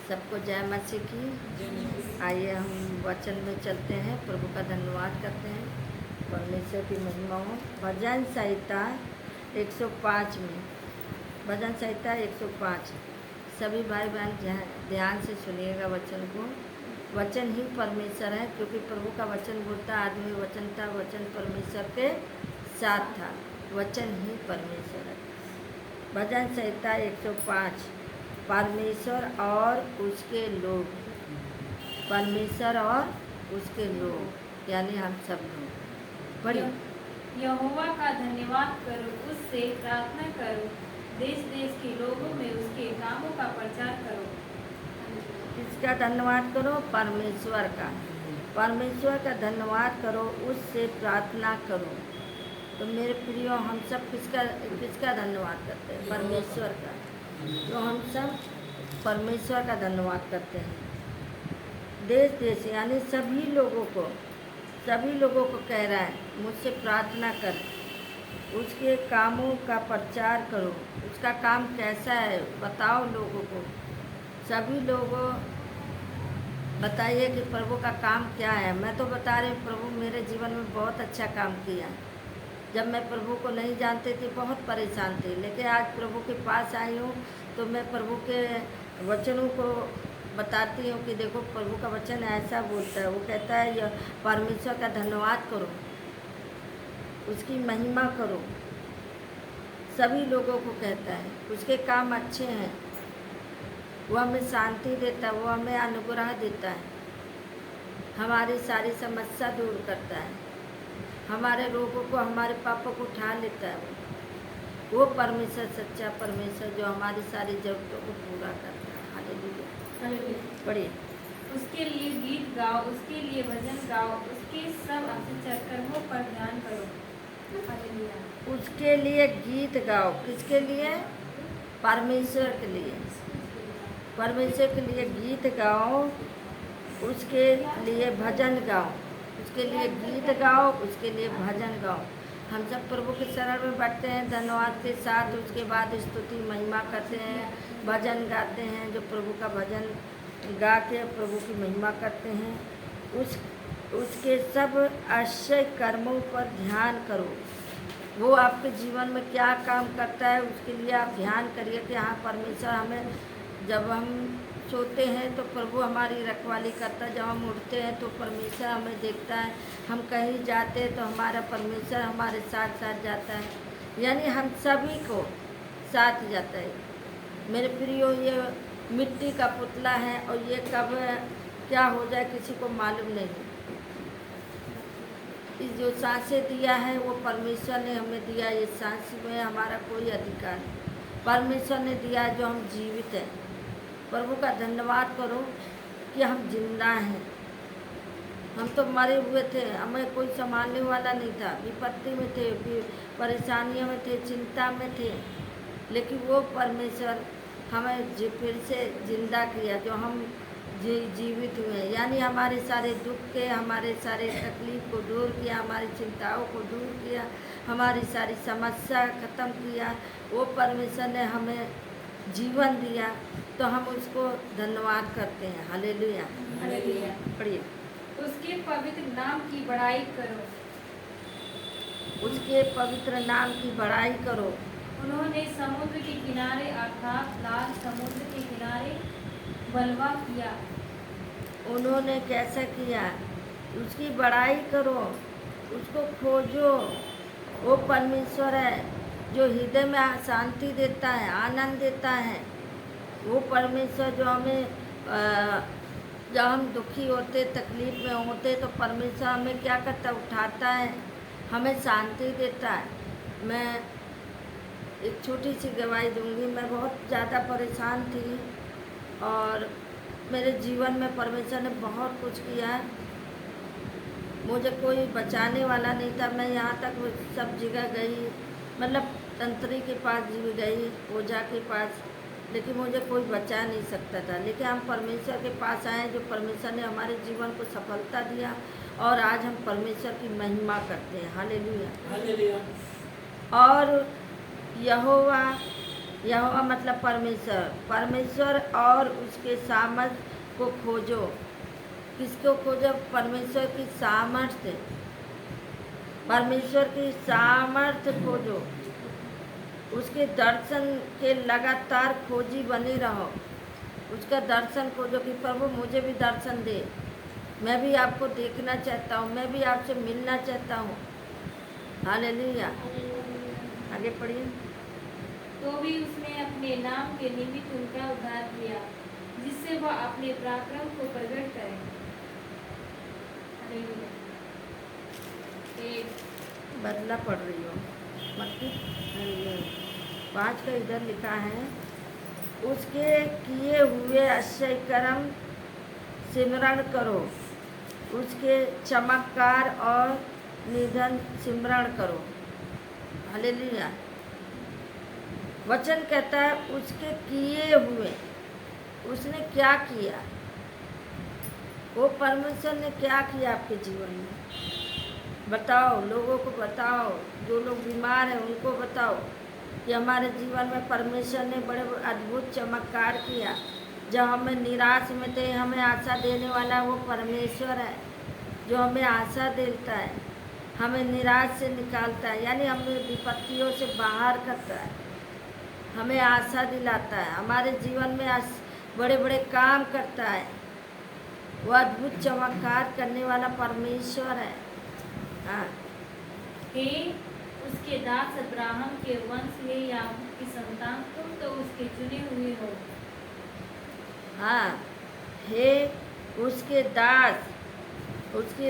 सबको जय मसीह की। आइए हम वचन में चलते हैं, प्रभु का धन्यवाद करते हैं, परमेश्वर की महिमा हो। भजन संहिता 105 में, भजन संहिता 105। सभी भाई बहन ध्यान से सुनिएगा वचन को। वचन ही परमेश्वर है, क्योंकि प्रभु का वचन बोलता आदमी वचन था, वचन परमेश्वर के साथ था, वचन ही परमेश्वर है। भजन संहिता 105। परमेश्वर और उसके लोग, परमेश्वर और उसके लोग यानी हम सब लोग। पढ़िए। यहोवा का धन्यवाद करो, उससे प्रार्थना करो, देश देश के लोगों में उसके कामों का प्रचार करो। किसका धन्यवाद करो? परमेश्वर का। परमेश्वर का धन्यवाद करो, उससे प्रार्थना करो। तो मेरे प्रियो, हम सब किसका धन्यवाद करते हैं? परमेश्वर का। तो हम सब परमेश्वर का धन्यवाद करते हैं। देश देश यानी सभी लोगों को कह रहा है, मुझसे प्रार्थना कर, उसके कामों का प्रचार करो। उसका काम कैसा है बताओ लोगों को। सभी लोगों बताइए कि प्रभु का काम क्या है। मैं तो बता रही हूँ, प्रभु मेरे जीवन में बहुत अच्छा काम किया। जब मैं प्रभु को नहीं जानती थी, बहुत परेशान थी, लेकिन आज प्रभु के पास आई हूँ तो मैं प्रभु के वचनों को बताती हूँ कि देखो प्रभु का वचन ऐसा बोलता है। वो कहता है यह परमेश्वर का धन्यवाद करो, उसकी महिमा करो। सभी लोगों को कहता है उसके काम अच्छे हैं, वो हमें शांति देता है, वो हमें अनुग्रह देता है, हमारी सारी समस्या दूर करता है, हमारे रोगों को, हमारे पापों को उठा लेता है। वो परमेश्वर सच्चा परमेश्वर जो हमारी सारी जरूरतों को पूरा करता है। हालेलुया। पढ़िए। उसके लिए गीत गाओ, उसके लिए भजन गाओ, उसके सब आश्चर्य कर्मों पर ध्यान करो। हालेलुया। उसके लिए गीत गाओ। किसके लिए? परमेश्वर के लिए। परमेश्वर के लिए गीत गाओ, उसके लिए भजन गाओ। उसके लिए गीत गाओ, उसके लिए भजन गाओ। हम सब प्रभु के शरण में बैठते हैं धन्यवाद के साथ, उसके बाद स्तुति महिमा करते हैं, भजन गाते हैं। जो प्रभु का भजन गा के प्रभु की महिमा करते हैं, उसके सब आश्चर्य कर्मों पर ध्यान करो। वो आपके जीवन में क्या काम करता है उसके लिए आप ध्यान करिए कि हाँ परमेश्वर हमें, जब हम सोते हैं तो प्रभु हमारी रखवाली करता है, जब हम उठते हैं तो परमेश्वर हमें देखता है, हम कहीं जाते हैं तो हमारा परमेश्वर हमारे साथ साथ जाता है, यानी हम सभी को साथ जाता है। मेरे प्रियो, ये मिट्टी का पुतला है और ये कब क्या हो जाए किसी को मालूम नहीं। इस जो सांसें दिया है वो परमेश्वर ने हमें दिया। ये सांस में हमारा कोई अधिकार नहीं, परमेश्वर ने दिया जो हम जीवित हैं। प्रभु का धन्यवाद करो कि हम जिंदा हैं। हम तो मरे हुए थे, हमें कोई संभालने वाला नहीं था, विपत्ति में थे, परेशानियों में थे, चिंता में थे, लेकिन वो परमेश्वर हमें फिर से जिंदा किया, जो हम जीवित हुए, यानी हमारे सारे दुख के, हमारे सारे तकलीफ को दूर किया, हमारी चिंताओं को दूर किया, हमारी सारी समस्या ख़त्म किया। वो परमेश्वर ने हमें जीवन दिया, तो हम उसको धन्यवाद करते हैं। हालेलुया। हालेलुया। पढ़िए। उसके पवित्र नाम की बड़ाई करो। उसके पवित्र नाम की बड़ाई करो। उन्होंने समुद्र के किनारे अर्थात लाल समुद्र के किनारे बलवा किया। उन्होंने कैसा किया? उसकी बड़ाई करो, उसको खोजो। वो परमेश्वर है जो हृदय में शांति देता है, आनंद देता है। वो परमेश्वर जो हमें जब हम दुखी होते, तकलीफ में होते, तो परमेश्वर हमें क्या करता है? उठाता है, हमें शांति देता है। मैं एक छोटी सी गवाही दूंगी। मैं बहुत ज़्यादा परेशान थी और मेरे जीवन में परमेश्वर ने बहुत कुछ किया है। मुझे कोई बचाने वाला नहीं था। मैं यहाँ तक सब जगह गई, मतलब तंत्री के पास भी गई, ओझा के पास, लेकिन मुझे कोई बचा नहीं सकता था। लेकिन हम परमेश्वर के पास आए, जो परमेश्वर ने हमारे जीवन को सफलता दिया, और आज हम परमेश्वर की महिमा करते हैं। हालेलुया। हालेलुया। और यहोवा यहोवा मतलब परमेश्वर। परमेश्वर और उसके सामर्थ्य को खोजो। किसको खोजो? परमेश्वर की सामर्थ्य। परमेश्वर की सामर्थ्य खोजो। उसके दर्शन के लगातार खोजी बने रहो। उसका दर्शन खोजो कि प्रभु मुझे भी दर्शन दे, मैं भी आपको देखना चाहता हूँ, मैं भी आपसे मिलना चाहता हूँ। हालेलुया। आगे पढ़िए। तो भी उसने अपने नाम के निमित्त उनका उद्धार किया, जिससे वह अपने पराक्रम को प्रकट करे। हालेलुया। एक बदला पढ़ रही हो मत्ती 5 का इधर लिखा है, उसके किए हुए आश्चर्य कर्म सिमरण करो, उसके चमत्कार और निधन सिमरण करो। हालेलुया। वचन कहता है उसके किए हुए। उसने क्या किया? वो परमेश्वर ने क्या किया आपके जीवन में? बताओ, लोगों को बताओ, जो लोग बीमार हैं उनको बताओ कि हमारे जीवन में परमेश्वर ने बड़े अद्भुत चमत्कार किया। जब हमें निराश में थे, हमें आशा देने वाला वो परमेश्वर है, जो हमें आशा देता है, हमें निराश से निकालता है, यानी हमें विपत्तियों से बाहर करता है, हमें आशा दिलाता है, हमारे जीवन में बड़े बड़े काम करता है। वो अद्भुत चमत्कार करने वाला परमेश्वर है। हाँ। हे उसके दास अब्राहम के वंश, हे याकूब की संतान, तुम तो उसके चुने हुए हो। हाँ, हे उसके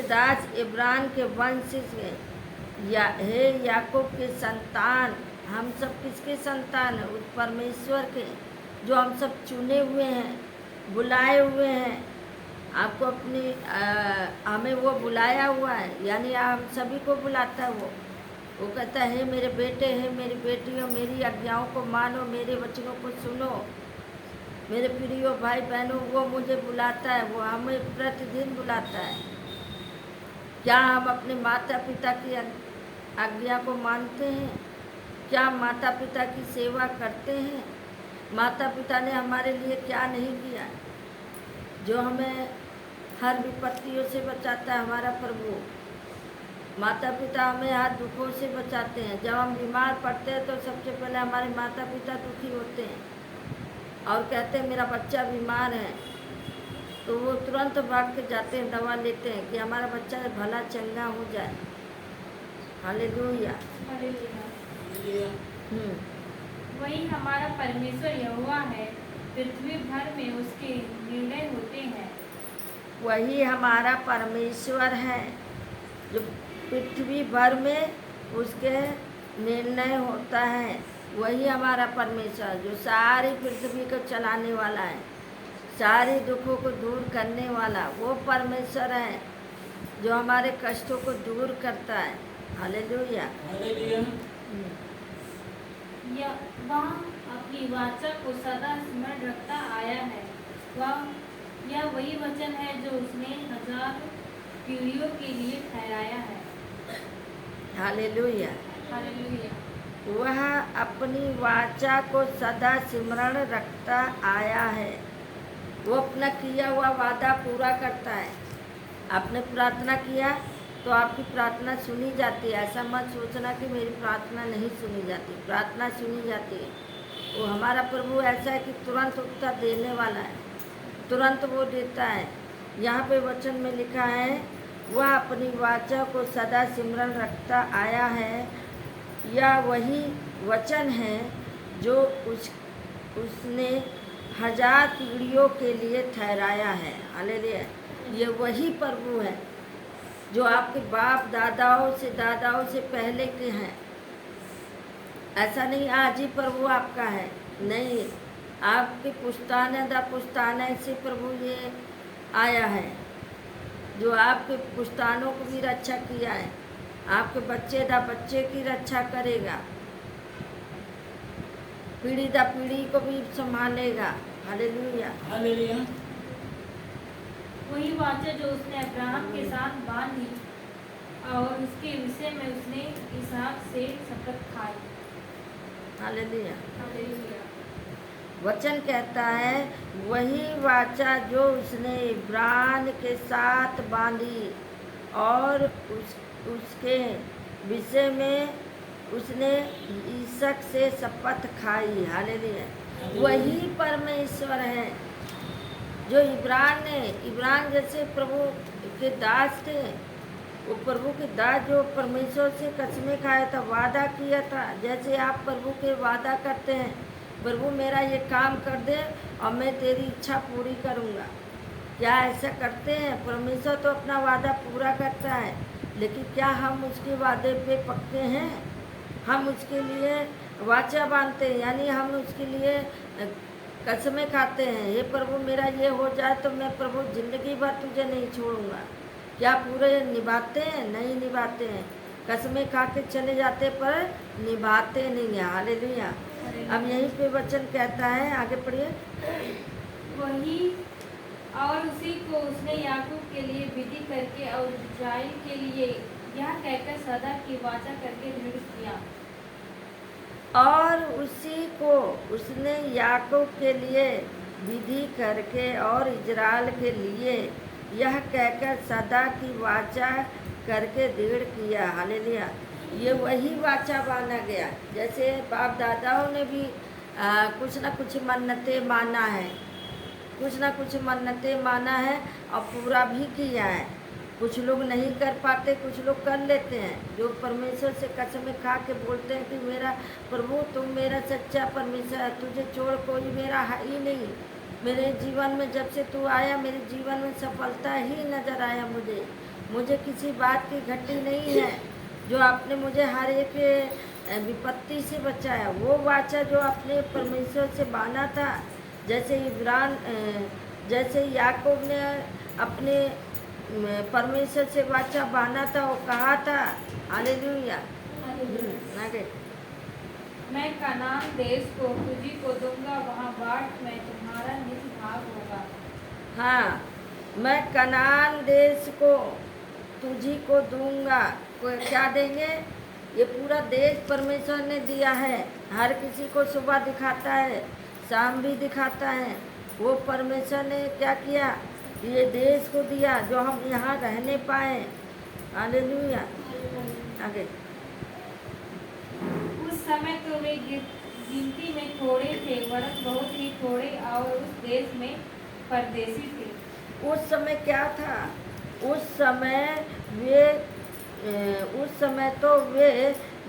दास इब्राहिम के वंश से, हे याकूब के संतान। हम सब किसके संतान हैं? उस परमेश्वर के, जो हम सब चुने हुए हैं, बुलाए हुए हैं। आपको अपनी हमें वो बुलाया हुआ है, यानी हम सभी को बुलाता है। वो कहता है मेरे बेटे हैं, मेरी बेटियों, मेरी आज्ञाओं को मानो, मेरे वचनों को सुनो, मेरे प्रिय भाई बहनों। वो मुझे बुलाता है, वो हमें प्रतिदिन बुलाता है। क्या हम अपने माता पिता की आज्ञा को मानते हैं? क्या माता पिता की सेवा करते हैं? माता पिता ने हमारे लिए क्या नहीं किया, जो हमें हर विपत्तियों से बचाता है। हमारा प्रभु माता पिता हमें हर दुखों से बचाते हैं। जब हम बीमार पड़ते हैं तो सबसे पहले हमारे माता पिता दुखी होते हैं और कहते हैं मेरा बच्चा बीमार है, तो वो तुरंत भाग के जाते हैं, दवा लेते हैं कि हमारा बच्चा भला चंगा हो जाए। हालेलुया। हालेलुया। वही हमारा परमेश्वर यहोवा है, पृथ्वी भर में उसके निर्णय होते हैं। वही हमारा परमेश्वर है, जो पृथ्वी भर में उसके निर्णय होता है। वही हमारा परमेश्वर, जो सारी पृथ्वी को चलाने वाला है, सारे दुखों को दूर करने वाला वो परमेश्वर है, जो हमारे कष्टों को दूर करता है। हालेलुया। वह अपनी वाचा को सदा स्मरण रखता आया है। यह वही वचन है जो उसने 1000 पीढ़ियों के लिए ठहराया है। हालेलुया। हालेलुया। वह अपनी वाचा को सदा स्मरण रखता आया है। वो अपना किया हुआ वादा पूरा करता है। आपने प्रार्थना किया तो आपकी प्रार्थना सुनी जाती है। ऐसा मत सोचना कि मेरी प्रार्थना नहीं सुनी जाती, प्रार्थना सुनी जाती है। वो हमारा प्रभु ऐसा है कि तुरंत उत्तर देने वाला है, तुरंत वो देता है। यहाँ पे वचन में लिखा है वह अपनी वाचा को सदा सिमरन रखता आया है। यह वही वचन है जो उसने 1000 पीढ़ियों के लिए ठहराया है। हालेलुया। ये वही प्रभु है जो आपके बाप दादाओं से पहले के हैं। ऐसा नहीं आज ही प्रभु आपका है, नहीं, आपके पुश्ताने दा पुश्ताने से प्रभु ये आया है, जो आपके पुश्तानों को भी रक्षा किया है, आपके बच्चे दा बच्चे की रक्षा करेगा, पीढ़ी दा पीढ़ी को भी संभालेगा। हालेलुया। हालेलुया। वही वाचा जो उसने अब्राहम के साथ बांधी और उसके विषय में उसने इसहाक से शपथ खाई। हालेलुया। हालेलुया। वचन कहता है वही वाचा जो उसने इब्रान के साथ बांधी और उसके विषय में उसने ईसक से शपथ खाई। हालेलुया। वही परमेश्वर है जो इब्रान जैसे प्रभु के दास थे, वो प्रभु के दास जो परमेश्वर से कसमें खाया था, वादा किया था। जैसे आप प्रभु के वादा करते हैं, प्रभु मेरा ये काम कर दे और मैं तेरी इच्छा पूरी करूँगा। क्या ऐसा करते हैं? परमेश्वर तो अपना वादा पूरा करता है, लेकिन क्या हम उसके वादे पे पक्के हैं? हम उसके लिए वाचा बांधते हैं, यानी हम उसके लिए कसमें खाते हैं। ये प्रभु मेरा ये हो जाए तो मैं प्रभु जिंदगी भर तुझे नहीं छोड़ूंगा। क्या पूरे निभाते हैं? नहीं निभाते हैं। कसमें खा के चले जाते पर निभाते नहीं हैं। हालेलुया। अब यहीं पे वचन कहता है, आगे पढ़िए। वही और उसी को उसने याकूब के लिए विधि करके और इस्राएल के लिए यह कहकर सदा की वाचा करके दृढ़ किया। और उसी को उसने याकूब के लिए विधि करके और इजराइल के लिए यह कहकर सदा की वाचा करके दृढ़ किया। हालेलुया। ये वही वाचा माना गया। जैसे बाप दादाओं ने भी कुछ ना कुछ मन्नतें माना है, कुछ ना कुछ मन्नतें माना है और पूरा भी किया है। कुछ लोग नहीं कर पाते, कुछ लोग कर लेते हैं। जो परमेश्वर से कसमें खा के बोलते हैं कि मेरा प्रभु तुम मेरा सच्चा परमेश्वर है, तुझे छोड़ कोई मेरा है ही नहीं। मेरे जीवन में जब से तू आया, मेरे जीवन में सफलता ही नज़र आया। मुझे किसी बात की घटी नहीं है। जो आपने मुझे हर एक विपत्ति से बचाया, वो वाचा जो आपने परमेश्वर से बांधा था। जैसे याकूब ने अपने परमेश्वर से वाचा बांधा था, वो कहा था। हालेलुया। आगे। मैं कनान देश को तुझी को दूंगा, वहाँ बाट में तुम्हारा निज भाग होगा। हाँ, मैं कनान देश को तुझी को दूंगा। क्या देंगे? ये पूरा देश परमेश्वर ने दिया है। हर किसी को सुबह दिखाता है, शाम भी दिखाता है। वो परमेश्वर ने क्या किया? ये देश को दिया जो हम यहाँ रहने पाए। हालेलुया। आगे। उस समय तो वे गिनती में थोड़े थे, वरन बहुत ही थोड़े, और उस देश में परदेसी थे। उस समय क्या था? उस समय तो वे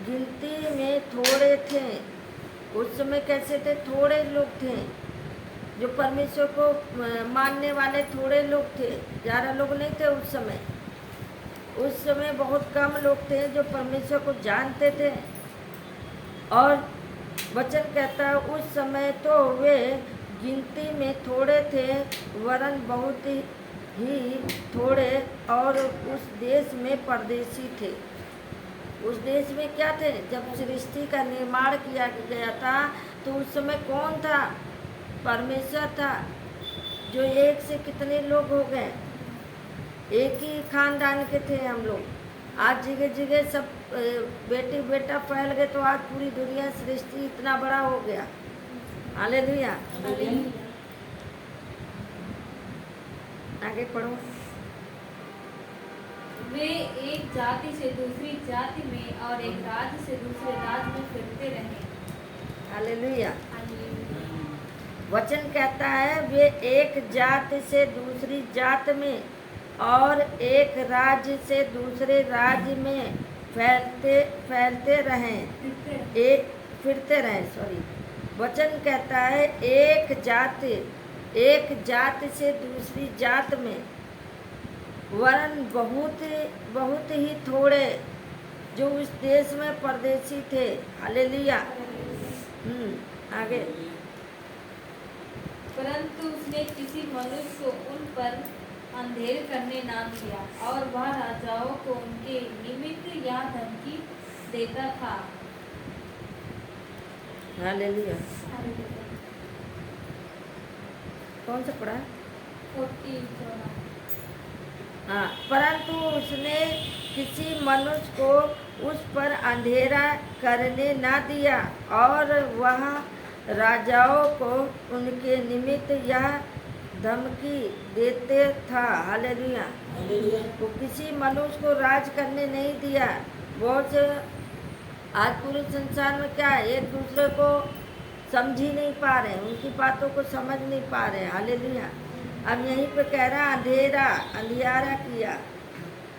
गिनती में थोड़े थे। उस समय कैसे थे? थोड़े लोग थे जो परमेश्वर को मानने वाले। थोड़े लोग थे, ज़्यादा लोग नहीं थे उस समय बहुत कम लोग थे जो परमेश्वर को जानते थे। और वचन कहता है उस समय तो वे गिनती में थोड़े थे, वरन बहुत ही थोड़े, और उस देश में परदेसी थे। उस देश में क्या थे? जब सृष्टि का निर्माण किया गया था तो उस समय कौन था? परमेश्वर था, जो एक से कितने लोग हो गए। एक ही खानदान के थे हम लोग। आज जगह जगह सब बेटी बेटा फैल गए, तो आज पूरी दुनिया सृष्टि इतना बड़ा हो गया। हालेलुया। आगे पढ़ो। वे एक जाति से दूसरी जाति में और एक राज्य से दूसरे राज्य में फिरते रहे। हालेलुया। वचन कहता है वे एक जाति से दूसरी जात में और एक राज्य से दूसरे राज्य में फिरते रहें। वचन कहता है एक जाति से दूसरी जात में, वरन बहुत ही थोड़े जो उस देश में परदेसी थे। हालेलुया। आगे। परंतु उसने किसी मनुष्य को उन पर अंधेर करने ना दिया, और वह राजाओं को उनके निमित्त या धमकी देता था। हालेलुया। कौन सा पढ़ा? 40 हाँ, परंतु उसने किसी मनुष्य को उस पर अंधेरा करने ना दिया, और वह राजाओं को उनके निमित्त यह धमकी देते था। हालेलुया। वो किसी मनुष्य को राज करने नहीं दिया। बहुत से आज पूरे संसार में क्या है, एक दूसरे को समझ ही नहीं पा रहे, उनकी बातों को समझ नहीं पा रहे। हालेलुया। अब यहीं पे कह रहा अंधियारा किया,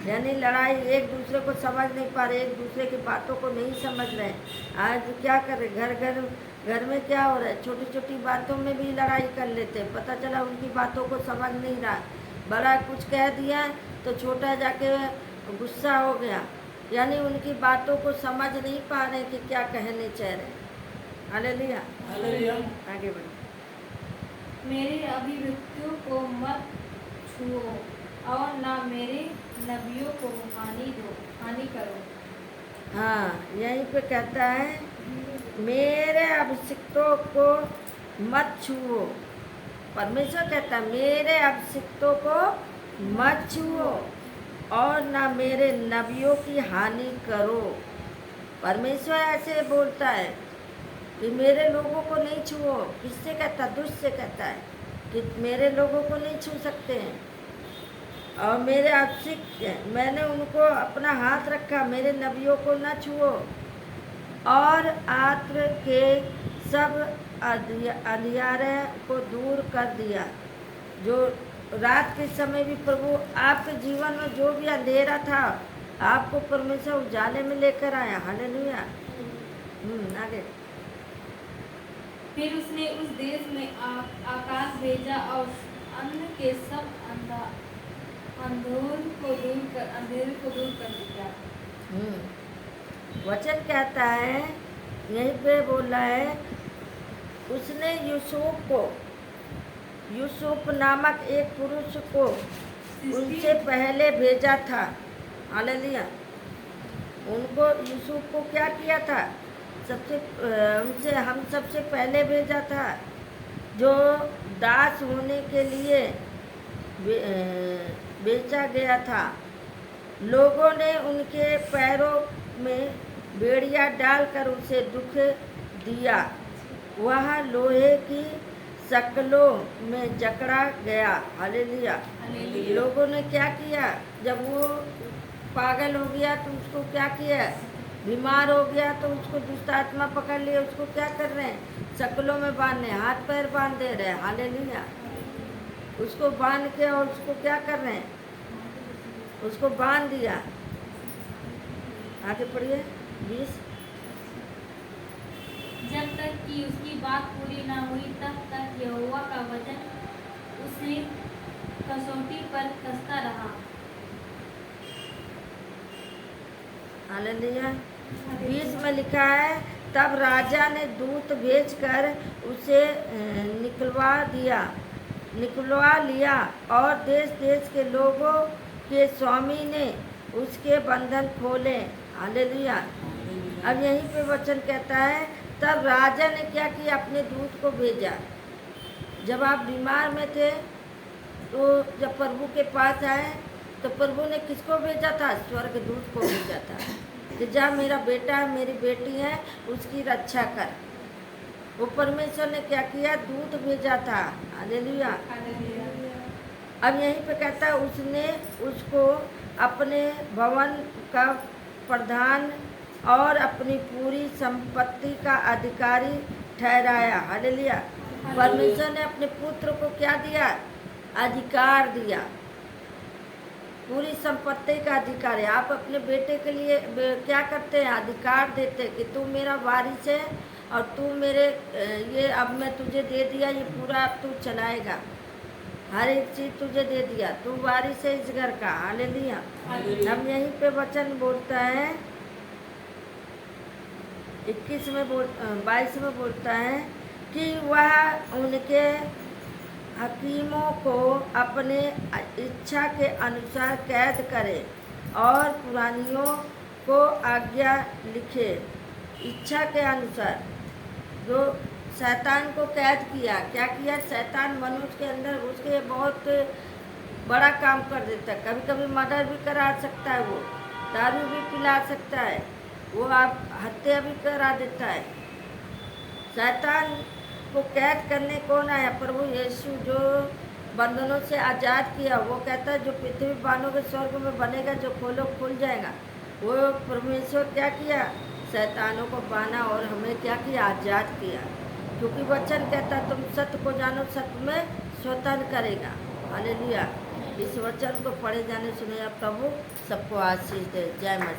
यानी लड़ाई, एक दूसरे को समझ नहीं पा रहे, एक दूसरे की बातों को नहीं समझ रहे। आज क्या कर रहे, घर में क्या हो रहा है, छोटी छोटी बातों में भी लड़ाई कर लेते हैं। पता चला उनकी बातों को समझ नहीं रहा, बड़ा कुछ कह दिया तो छोटा जाके गुस्सा हो गया, यानी उनकी बातों को समझ नहीं पा रहे कि क्या कहने चाह रहे। हालेलुया। आगे बढ़ो। मेरे अभिव्यक्तियों को मत छुओ और ना मेरे नबियों को हानि करो। हाँ, यहीं पे कहता है मेरे अभिषिक्तों को मत छुओ। परमेश्वर कहता है मेरे अभिषिक्तों को मत छुओ और ना मेरे नबियों की हानि करो। परमेश्वर ऐसे बोलता है कि मेरे लोगों को नहीं छुओ। किससे कहता? दुष्ट से कहता है कि मेरे लोगों को नहीं छू सकते हैं। और मेरे अभिषिक्त, मैंने उनको अपना हाथ रखा, मेरे नबियों को न छुओ। और आत्र के सब अंधियारे को दूर कर दिया। जो रात के समय भी प्रभु आपके जीवन में जो भी अंधेरा था, आपको परमेश्वर उजाले में लेकर आया। हालेलुया। आगे। फिर उसने उस देश में आकाश भेजा और अन्न के सब अंधेर को दूर कर दिया। वचन कहता है, यहीं पे बोल रहा है, उसने यूसुफ नामक एक पुरुष को उनसे पहले भेजा था। हालेलुया। उनको यूसुफ को क्या किया था? हम सबसे पहले भेजा था, जो दास होने के लिए बेचा गया था। लोगों ने उनके पैरों में बेड़ियां डालकर उसे दुख दिया। वह लोहे की शकलों में जकड़ा गया। हालेलुया। लोगों ने क्या किया? जब वो पागल हो गया तो उसको क्या किया? बीमार हो गया तो उसको दुष्ट आत्मा पकड़ लिया। उसको क्या कर रहे हैं? शकलों में बांधने, हाथ पैर बांध दे रहे हैं। हालेलुया। उसको बांध के और उसको क्या कर रहे हैं? उसको बांध दिया। आगे पढ़िए 20। जब तक कि उसकी बात पूरी ना हुई तब तक यहोवा का वचन उसे कसौटी पर कसता रहा। हालेलुया। 20 में लिखा है, तब राजा ने दूत भेजकर उसे निकलवा लिया और देश देश के लोगों के स्वामी ने उसके बंधन खोले। हालेलुया। अब यहीं पे वचन कहता है, तब राजा ने क्या किया? अपने दूत को भेजा। जब आप बीमार में थे तो जब प्रभु के पास आए तो प्रभु ने किसको भेजा था? स्वर्गदूत को भेजा था कि जा, मेरा बेटा है, मेरी बेटी है, उसकी रक्षा कर। वो परमेश्वर ने क्या किया? दूत भेजा था। हालेलुया। अब यहीं पे कहता है, उसने उसको अपने भवन का प्रधान और अपनी पूरी संपत्ति का अधिकारी ठहराया। हालेलुया। परमेश्वर ने अपने पुत्र को क्या दिया? अधिकार दिया, पूरी संपत्ति का अधिकार है। आप अपने बेटे के लिए क्या करते हैं? अधिकार देते हैं कि तू मेरा वारिस है और तू मेरे ये अब मैं तुझे दे दिया, ये पूरा अब तू चलाएगा, हर एक चीज़ तुझे दे दिया, तू वारिस है इस घर का। हालेलुया। हम यहीं पे वचन बोलता है 22 में बोलता है कि वह उनके हकीमों को अपने इच्छा के अनुसार कैद करे और पुरानियों को आज्ञा लिखे। इच्छा के अनुसार जो शैतान को कैद किया, क्या किया? शैतान मनुष्य के अंदर उसके बहुत बड़ा काम कर देता है। कभी कभी मर्डर भी करा सकता है, वो दारू भी पिला सकता है, वो आप हत्या भी करा देता है। शैतान को कैद करने कौन आया? प्रभु यीशु, जो बंधनों से आज़ाद किया। वो कहता है जो पृथ्वी बानों के स्वर्ग में बनेगा, जो खोलो खुल जाएगा। वो परमेश्वर क्या किया? शैतानों को बांधा और हमें क्या किया? आज़ाद किया। क्योंकि वचन कहता तुम सत्य को जानो, सत्य में स्वतंत्र करेगा। हालेलुया। इस वचन को पढ़े जाने सुने प्रभु सबको आशीष दे। जय मसीह।